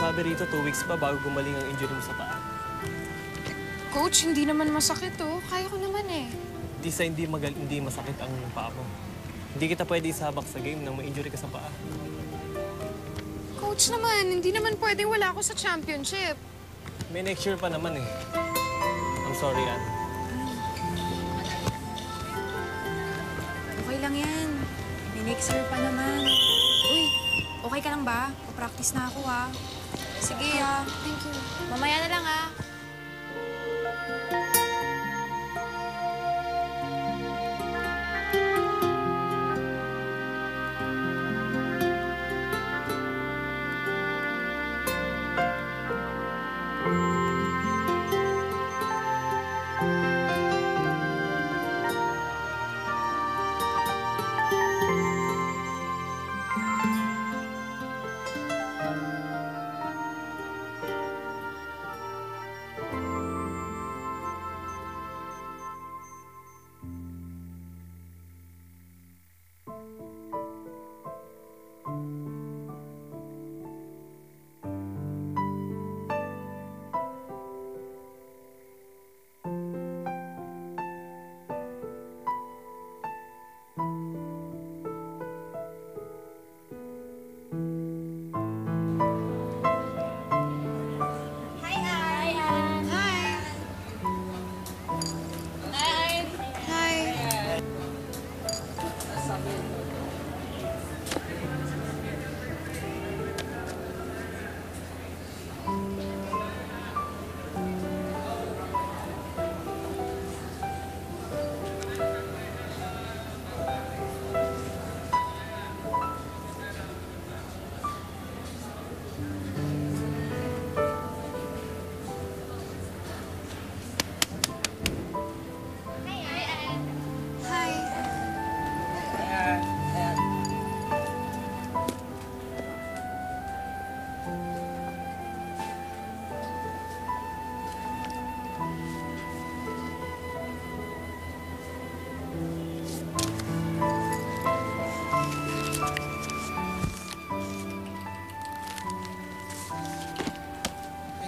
Sabi rito, 2 weeks pa bago gumaling ang injury mo sa paa. Coach, hindi naman masakit oh. Kaya ko naman eh. Di sa hindi masakit ang paa mo. Hindi kita pwede isabak sa game nang ma-injury ka sa paa. Coach naman, hindi naman pwedeng wala ako sa championship. May next year pa naman eh. I'm sorry, Ann. Okay lang yan. May next year pa naman. Uy, okay ka lang ba? Pa-practice na ako ah. Sige ah. Thank you. Mamaya na lang ah.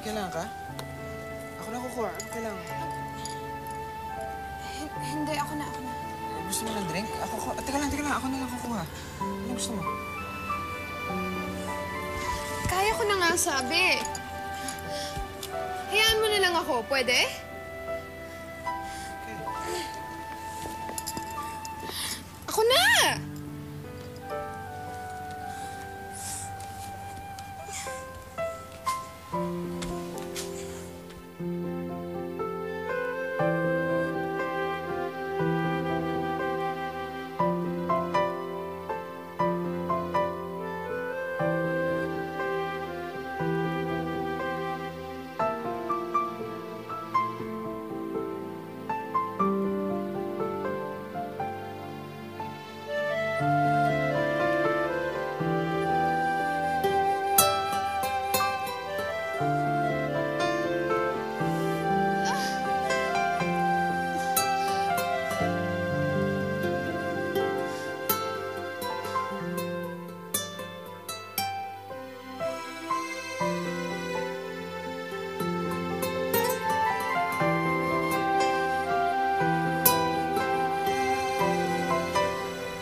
Kailangan ka? Ako na kukuha. Ano kailangan? Hindi, ako na. Gusto mo ng drink? Teka lang. Ako na lang kukuha. Ano gusto mo? Kaya ko na nga sabi. Hayaan mo na lang ako. Pwede? Okay. Ako na!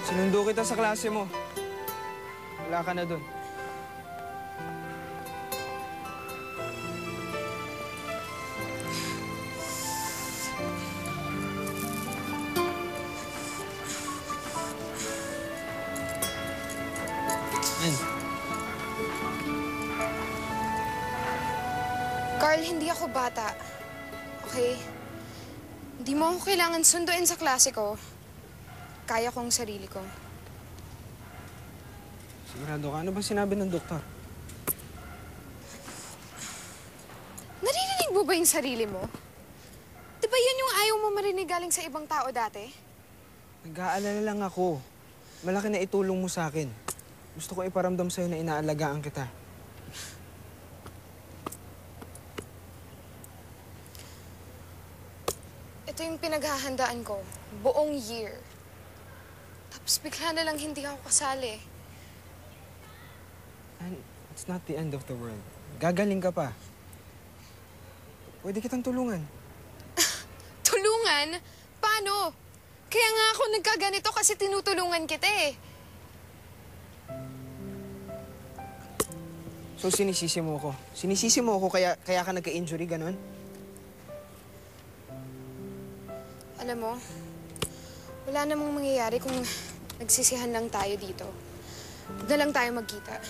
Sinundo kita sa klase mo. Wala ka na dun. Carl, hindi ako bata. Okay? Hindi mo ako kailangan sunduin sa klase ko. Kaya kong sarili ko. Sigurado ka? Ano ba sinabi ng doktor? Naririnig mo ba yung sarili mo? Di ba yun yung ayaw mo marinig galing sa ibang tao dati? Nag-aalala lang ako. Malaki na itulong mo sa akin. Gusto ko iparamdam sa'yo na inaalagaan kita. Ito yung pinaghahandaan ko. Buong year. Tapos bigla na lang hindi ako kasali. And it's not the end of the world. Gagaling ka pa. Pwede kitang tulungan. Tulungan? Paano? Kaya nga ako nagkaganito kasi tinutulungan kita eh. So sinisisi mo ako? Sinisisi mo ako kaya ka nagka-injury, ganun? Alam mo, wala namang mangyayari kung nagsisihan lang tayo dito. Huwag na lang tayo magkita.